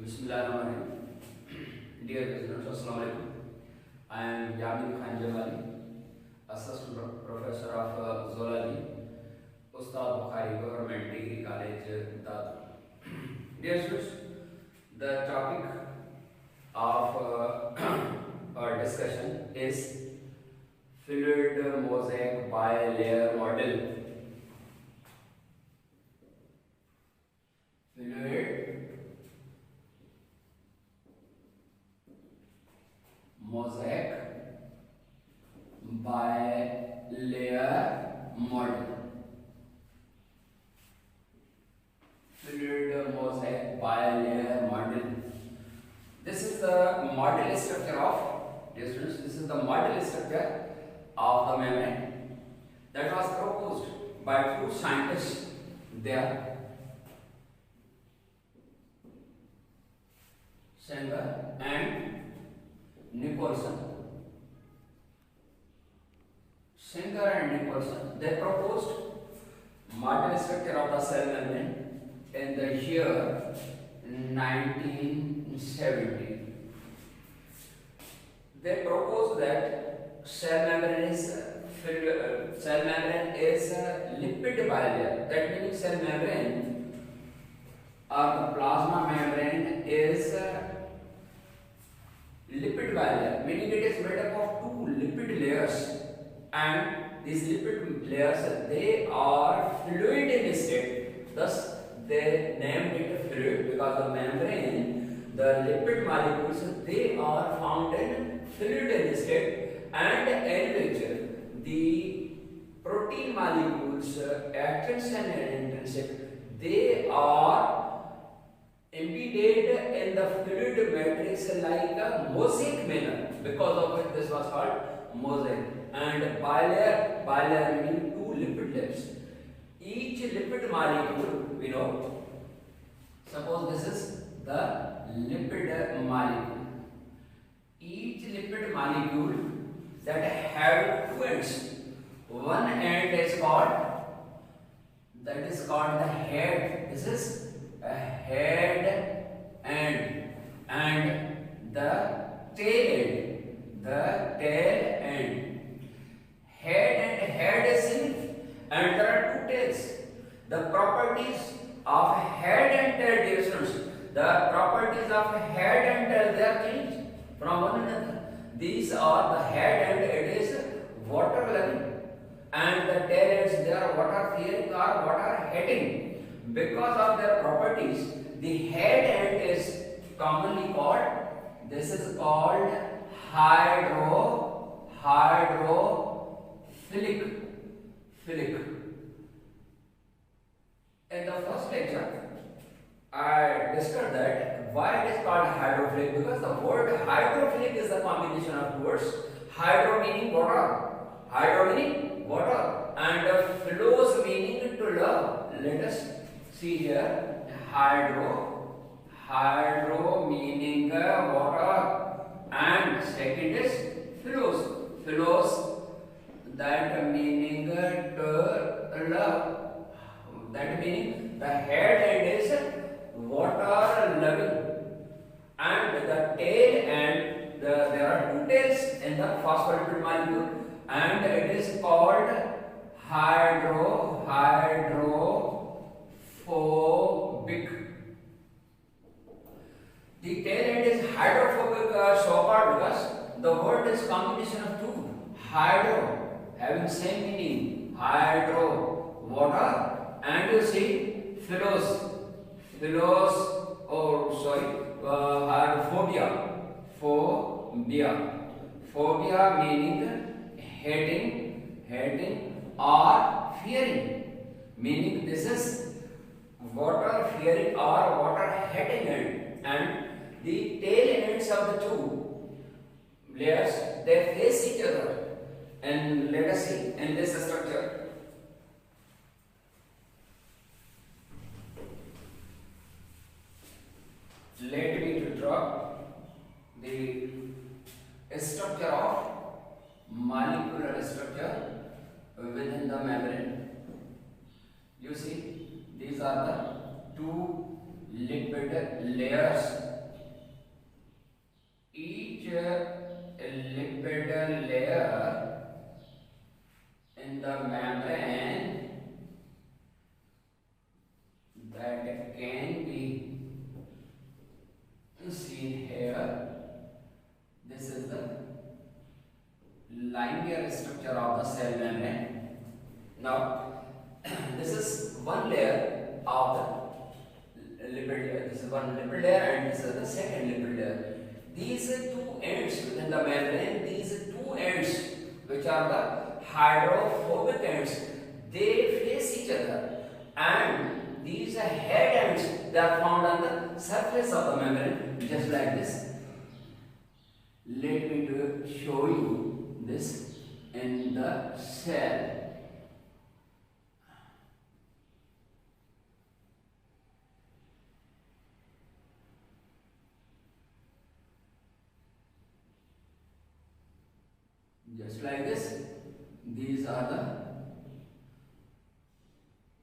Bismillahirrahmanirrahim. Dear listeners, Assalamu alaikum. I am Yamin Jamali, Assistant Professor of Zoology, Ustad Bukhari, Government Degree College, Dadu. Dear students, the topic of our discussion is fluid mosaic bilayer model. Fluid mosaic bilayer model. Fluid mosaic bilayer model. This is the model structure of, dear students, this is the model structure of the membrane that was proposed by two scientists there. Sindh and Nicholson. Sindh and Nicholson, they proposed model structure of the cell membrane in the year 1970. They proposed that cell membrane is lipid bilayer. That means cell membrane or the plasma membrane is lipid bilayer, meaning it is made up of two lipid layers, and these lipid layers, they are fluid in state. Thus they named it fluid because the membrane, the lipid molecules, they are found in fluid in state, and in which the protein molecules, extrinsic and intrinsic, they are embedded in the fluid matrix like a mosaic manner. Because of it, this was called mosaic. And bilayer meaning two lipid layers. Each lipid molecule, we know, suppose this is the lipid molecule. Each lipid molecule that have two ends. One end is called, that is called the head. This is a head end, and the tail end, the tail end. Head is seen, and there are two tails. The properties of head and tail, dear students, the properties of head and tail, they are changed from one another. These are the head end, it is water loving, and the tail ends, they are water fearing or water hating. Because of their properties, the head end is commonly called, this is called hydrophilic. In the first lecture, I discussed that why it is called hydrophilic, because the word hydrophilic is a combination of two words. Hydro meaning water, and flows meaning to love. Let us see here, hydro meaning water, and second is flows, that meaning to love. That meaning the head end is water loving, and the tail end, there are two tails in the phospholipid molecule, and it is called hydrophobic. The tail end is hydrophobic, so called because the word is combination of two. Hydro having same meaning, hydro water, and you see phobia meaning hating or fearing, meaning this is water fearing or water hating end, and the tail ends of the two layers, they face each other. And let us see in this structure. Let me to draw the structure of molecular structure within the membrane. You see, these are the two lipid layers one lipid layer and this is the second lipid layer. These two ends within the membrane, these two ends which are the hydrophobic ends, they face each other, and these head ends they are found on the surface of the membrane just like this. Let me show you this in the cell. Just like this, these are the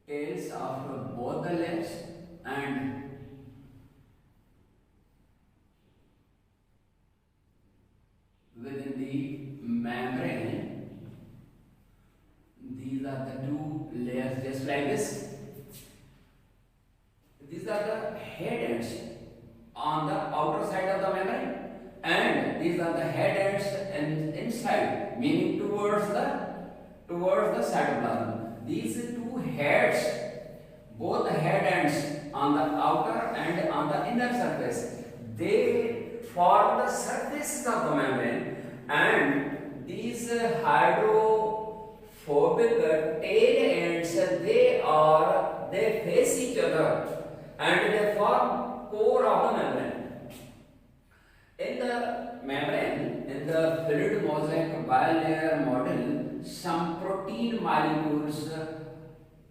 tails of both the legs, and within the membrane, these are the two layers just like this. These are the head ends on the outer side of the membrane, and these are the head ends inside, meaning towards the cytoplasm. These two heads, both the head ends on the outer and on the inner surface, they form the surfaces of the membrane, and these hydrophobic tail ends they face each other and they form core of the membrane. In the membrane, in the fluid mosaic bilayer model, some protein molecules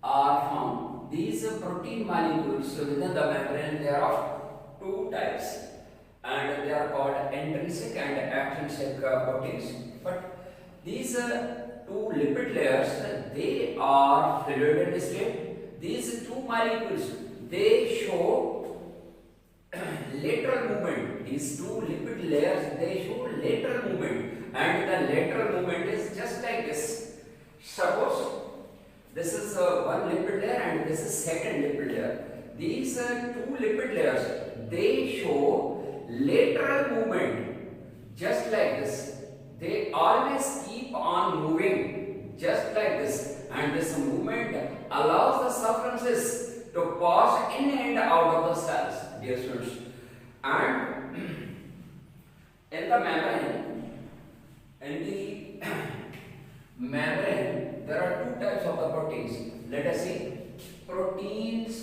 are found. These protein molecules within the membrane, there are two types, and they are called intrinsic and extrinsic proteins. But these two lipid layers, they are fluid in state. These two molecules, they show lateral movement. These two lipid layers, they show lateral movement, and the lateral movement is just like this. Suppose this is one lipid layer and this is second lipid layer. These two lipid layers, they show lateral movement just like this. They always keep on moving just like this, and this movement allows the substances to pass in and out of the cells, dear students. And in the membrane, there are two types of the proteins. Let us see. Proteins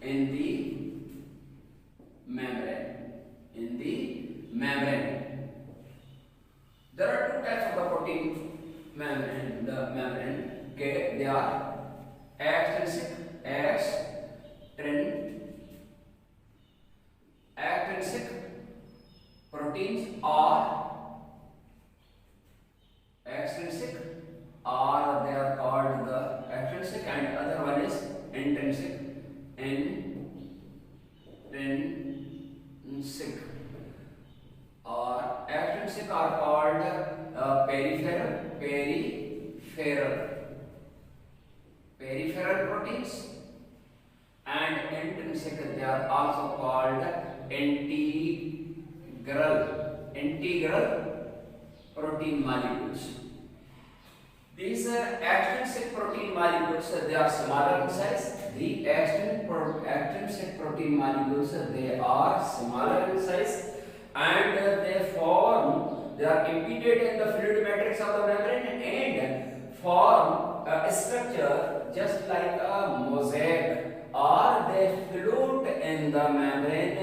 in the membrane. There are two types of the protein in the membrane. Okay, they are extrinsic proteins or they are called the extrinsic, and other one is intrinsic. Or extrinsic are called peripheral proteins, and intrinsic they are also called integral protein molecules. These extrinsic protein molecules, they are smaller in size. The extrinsic protein molecules, they are smaller in size, and they are embedded in the fluid matrix of the membrane and form a structure just like a mosaic, or they float in the membrane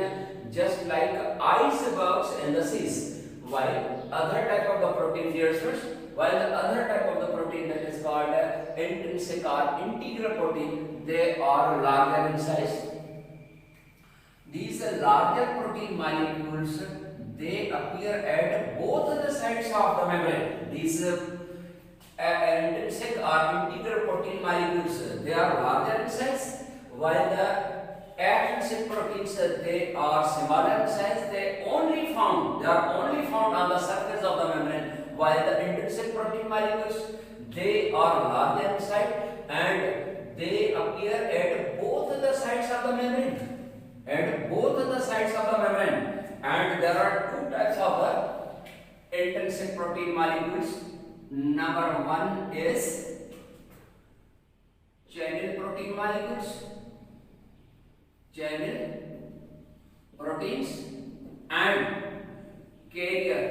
just like icebergs in the seas. While the other type of the protein that is called intrinsic or integral protein, they are larger in size. These larger protein molecules, they appear at both the sides of the membrane. These intrinsic or integral protein molecules, they are larger in size, while the extrinsic proteins, they are smaller in size. They are only found on the surface of the membrane, while the intrinsic protein molecules, they are larger in size and they appear at both the sides of the membrane. And there are two types of the intrinsic protein molecules. Number one is channel protein molecules, channel proteins and carrier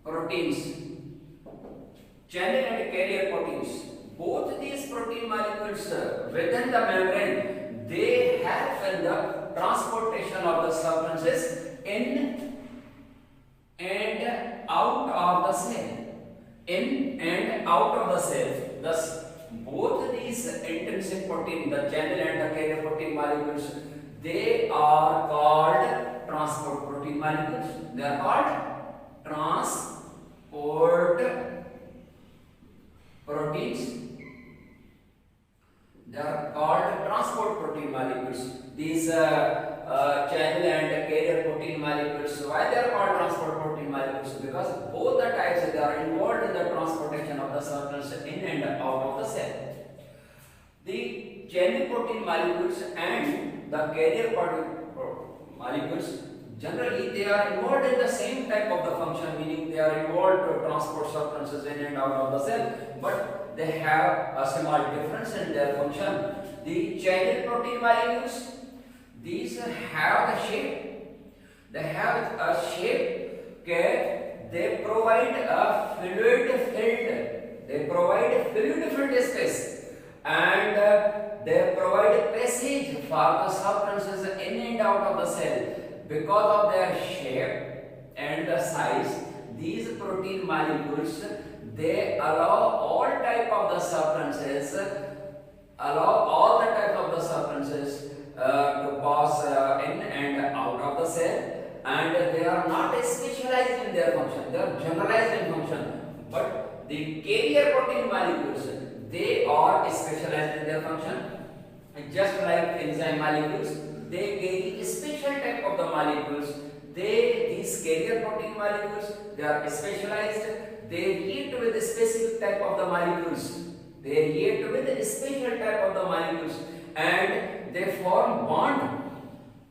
proteins. Channel and carrier proteins. Both these protein molecules within the membrane, they help in the transportation of the substances in and out of the cell. In and out of the cell. Thus, both these intrinsic protein, the channel and the carrier protein molecules, they are called transport protein molecules. They are called transport proteins. They are called transport protein molecules. These channel and carrier protein molecules. Why they are called transport protein molecules? Because both the types, they are involved in the transportation of the substance in and out of the cell. The channel protein molecules and the carrier protein molecules, generally they are involved in the same type of the function, meaning they are involved to transport substances in and out of the cell, but they have a small difference in their function. The channel protein molecules, these have the shape. They have a shape where they provide a fluid-filled space, and they provide passage for the substances in and out of the cell. Because of their shape and the size, these protein molecules, they allow all type of the substances, to pass in and out of the cell, and they are not specialized in their function, they are generalized in function. But the carrier protein molecules, they are specialized in their function. Just like enzyme molecules, they carry a special type of the molecules. These carrier protein molecules, they are specialized. They react with a specific type of the molecules. And they form bond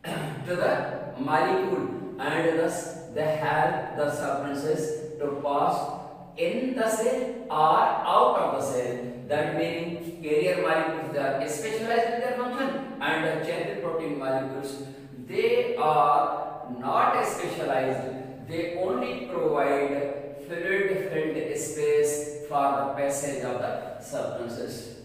to the molecule, and thus they help the substances to pass in the cell or out of the cell. That meaning carrier molecules, they are specialized in their function, and the channel protein molecules, they are not specialized. They only provide fluid-filled space for the passage of the substances.